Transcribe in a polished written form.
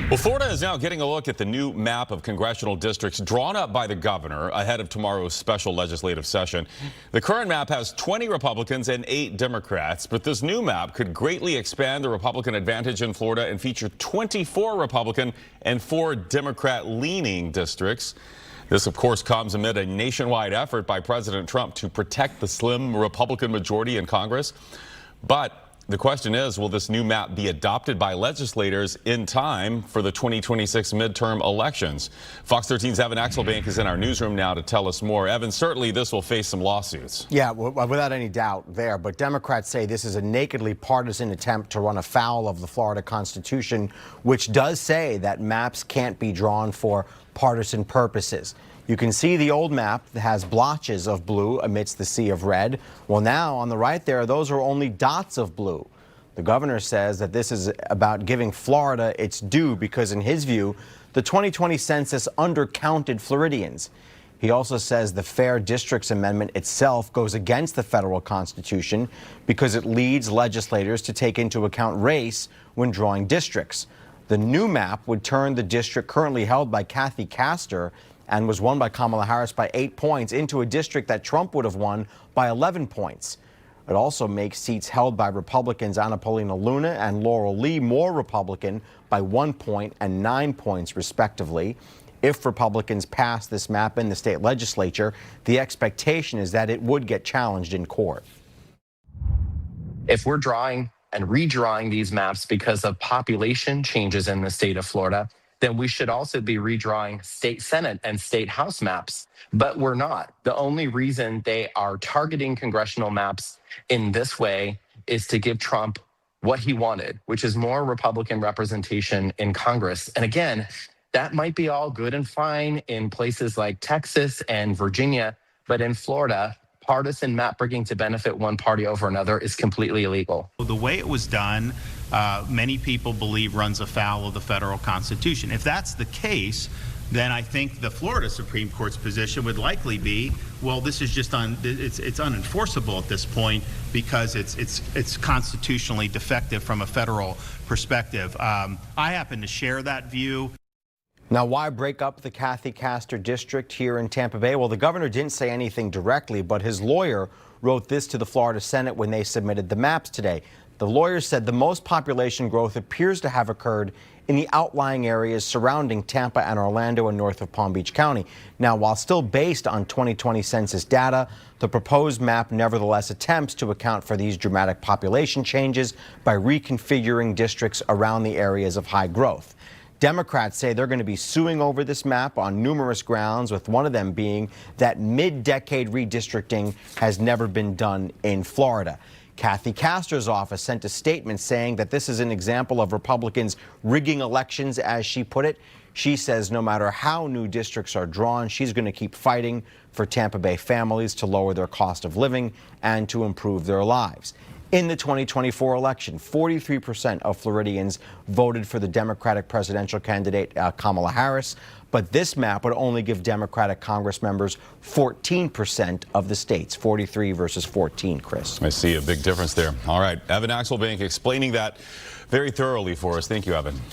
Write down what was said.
Well, Florida is now getting a look at the new map of congressional districts drawn up by the governor ahead of tomorrow's special legislative session. The current map has 20 Republicans and 8 Democrats, but this new map could greatly expand the Republican advantage in Florida and feature 24 Republican and 4 Democrat-leaning districts. This, of course, comes amid a nationwide effort by President Trump to protect the slim Republican majority in Congress. But the question is, will this new map be adopted by legislators in time for the 2026 midterm elections? Fox 13's Evan Axelbank is in our newsroom now to tell us more. Evan, certainly this will face some lawsuits. Yeah, without any doubt there. But Democrats say this is a nakedly partisan attempt to run afoul of the Florida Constitution, which does say that maps can't be drawn for partisan purposes. You can see the old map that has blotches of blue amidst the sea of red. Well, now on the right there, those are only dots of blue. The governor says that this is about giving Florida its due because, in his view, the 2020 census undercounted Floridians. He also says the Fair Districts Amendment itself goes against the federal Constitution because it leads legislators to take into account race when drawing districts. The new map would turn the district currently held by Kathy Castor and was won by Kamala Harris by 8 points into a district that Trump would have won by 11 points. It also makes seats held by Republicans Anna Paulina Luna and Laurel Lee more Republican by 1 point and 9 points, respectively. If Republicans pass this map in the state legislature, the expectation is that it would get challenged in court. If we're drawing and redrawing these maps because of population changes in the state of Florida, then we should also be redrawing state Senate and state House maps. But we're not. The only reason they are targeting congressional maps in this way is to give Trump what he wanted, which is more Republican representation in Congress. And again, that might be all good and fine in places like Texas and Virginia, but in Florida, partisan map rigging to benefit one party over another is completely illegal. The way it was done, many people believe runs afoul of the federal Constitution. If that's the case, then I think the Florida Supreme Court's position would likely be, well, this is just it's unenforceable at this point because it's constitutionally defective from a federal perspective. I happen to share that view. Now, why break up the Kathy Castor district here in Tampa Bay? Well, the governor didn't say anything directly, but his lawyer wrote this to the Florida Senate when they submitted the maps today. The lawyer said the most population growth appears to have occurred in the outlying areas surrounding Tampa and Orlando and north of Palm Beach County. Now, while still based on 2020 census data, the proposed map nevertheless attempts to account for these dramatic population changes by reconfiguring districts around the areas of high growth. Democrats say they're going to be suing over this map on numerous grounds, with one of them being that mid-decade redistricting has never been done in Florida. Kathy Castor's office sent a statement saying that this is an example of Republicans rigging elections, as she put it. She says no matter how new districts are drawn, she's going to keep fighting for Tampa Bay families to lower their cost of living and to improve their lives. In the 2024 election, 43% of Floridians voted for the Democratic presidential candidate Kamala Harris, but this map would only give Democratic Congress members 14% of the states, 43 versus 14, Chris. I see a big difference there. All right, Evan Axelbank explaining that very thoroughly for us. Thank you, Evan.